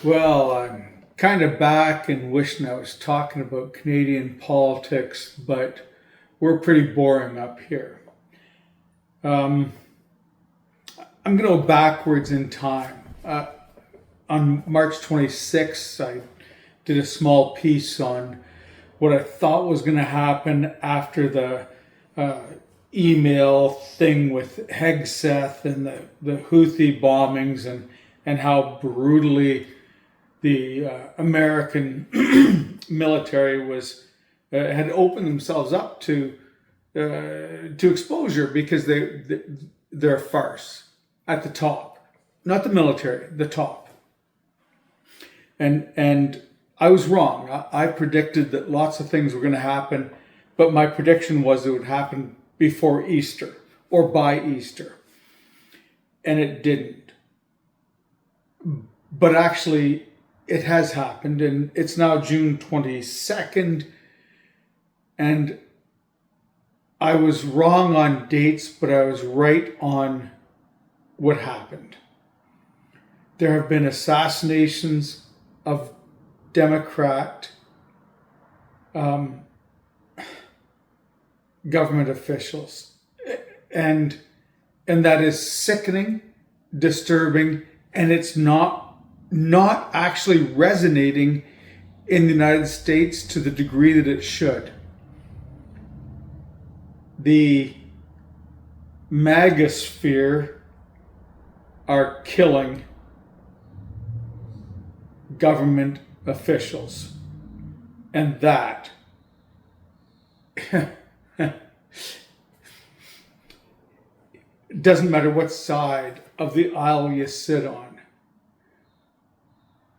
Well, I'm kind of back and wishing I was talking about Canadian politics, but we're pretty boring up here. Um, I'm going to go backwards in time. On March 26th, I did a small piece on what I thought was going to happen after the uh, email thing with Hegseth and the Houthi bombings and how brutally the American military was had opened themselves up to exposure because they're a farce at the top, not the military, the top. And I was wrong. I predicted that lots of things were going to happen, but my prediction was it would happen before Easter or by Easter, and it didn't. But actually, it has happened, and it's now June 22nd, and I was wrong on dates, but I was right on what happened. There have been assassinations of Democrat government officials, and that is sickening, disturbing, and it's not actually resonating in the United States to the degree that it should. The magosphere are killing government officials. And that doesn't matter what side of the aisle you sit on.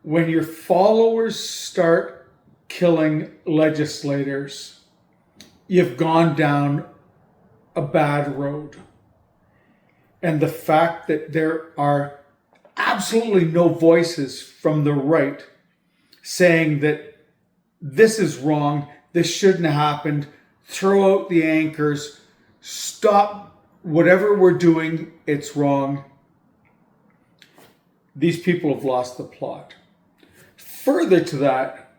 When your followers start killing legislators, you've gone down a bad road. And the fact that there are absolutely no voices from the right saying that this is wrong, this shouldn't have happened, throw out the anchors, stop whatever we're doing, it's wrong. These people have lost the plot. Further to that,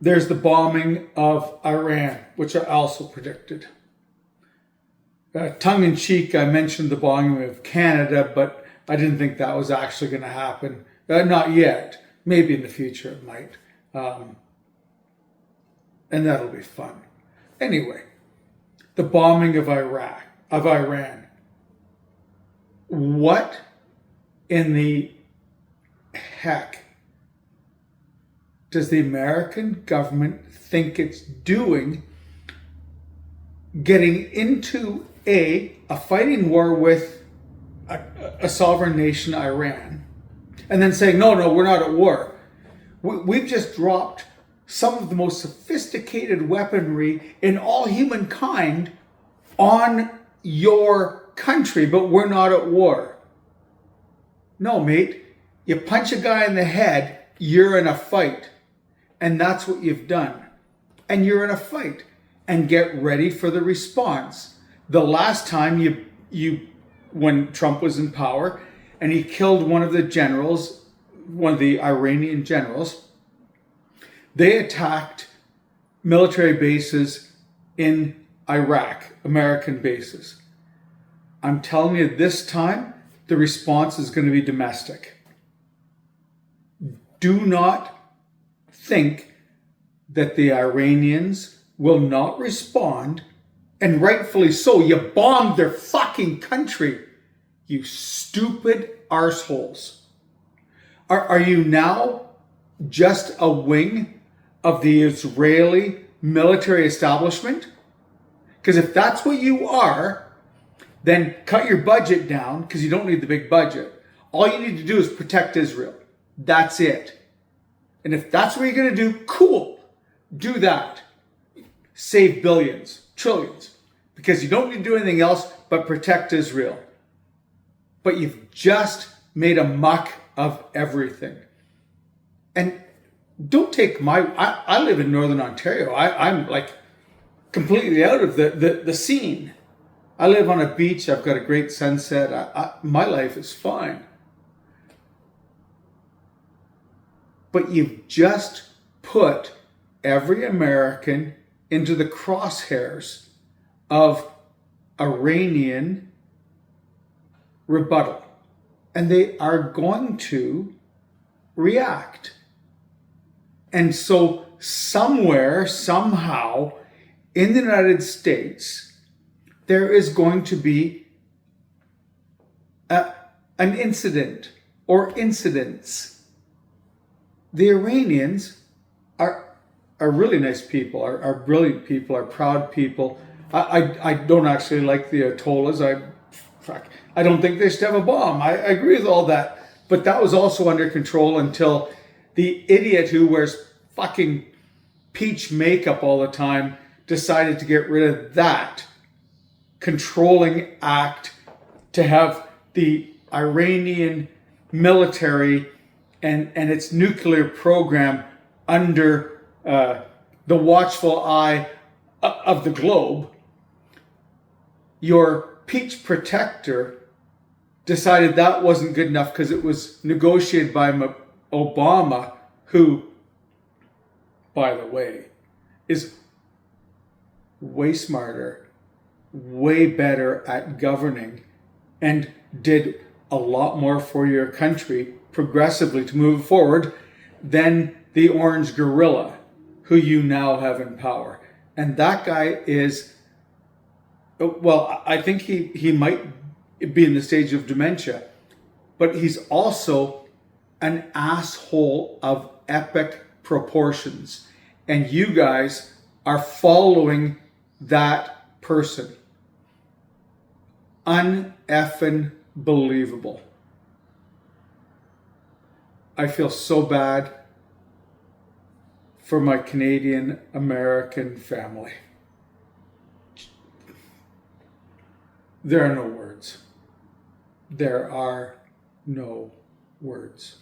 there's the bombing of Iran, which I also predicted. Tongue in cheek, I mentioned the bombing of Canada, but I didn't think that was actually going to happen. Not yet. Maybe in the future it might. And that'll be fun. Anyway, the bombing of Iran. What in the heck does the American government think it's doing getting into a fighting war with a sovereign nation, Iran, and then saying, no, we're not at war. We've just dropped some of the most sophisticated weaponry in all humankind on your country, but we're not at war. No, mate, you punch a guy in the head, you're in a fight. And that's what you've done. And you're in a fight. And get ready for the response. The last time when Trump was in power and he killed one of the generals, one of the Iranian generals, they attacked military bases in Iraq, American bases. I'm telling you, this time, the response is going to be domestic. Do not think that the Iranians will not respond, and rightfully so. You bombed their fucking country, you stupid arseholes. Are you now just a wing of the Israeli military establishment? Because if that's what you are, then cut your budget down, because you don't need the big budget. All you need to do is protect Israel. That's it. And if that's what you're going to do, cool. Do that. Save billions, trillions. Because you don't need to do anything else but protect Israel. But you've just made a muck of everything. And don't take I live in Northern Ontario. I'm like completely out of the scene. I live on a beach. I've got a great sunset. My life is fine. but you've just put every American into the crosshairs of Iranian rebuttal. And they are going to react. And so somewhere, somehow, in the United States, there is going to be an incident or incidents. The Iranians are really nice people, are brilliant people, are proud people. I don't actually like the Ayatollahs. I don't think they should have a bomb. I agree with all that. But that was also under control until the idiot who wears fucking peach makeup all the time decided to get rid of that controlling act to have the Iranian military and its nuclear program under the watchful eye of the globe. Your peach protector decided that wasn't good enough because it was negotiated by Obama, who, by the way, is way smarter, way better at governing, and did a lot more for your country progressively to move forward than the orange gorilla who you now have in power. And that guy is, well, I think he might be in the stage of dementia, but he's also an asshole of epic proportions. And you guys are following that person. Uneffin' believable. I feel so bad for my Canadian American family. There are no words. There are no words.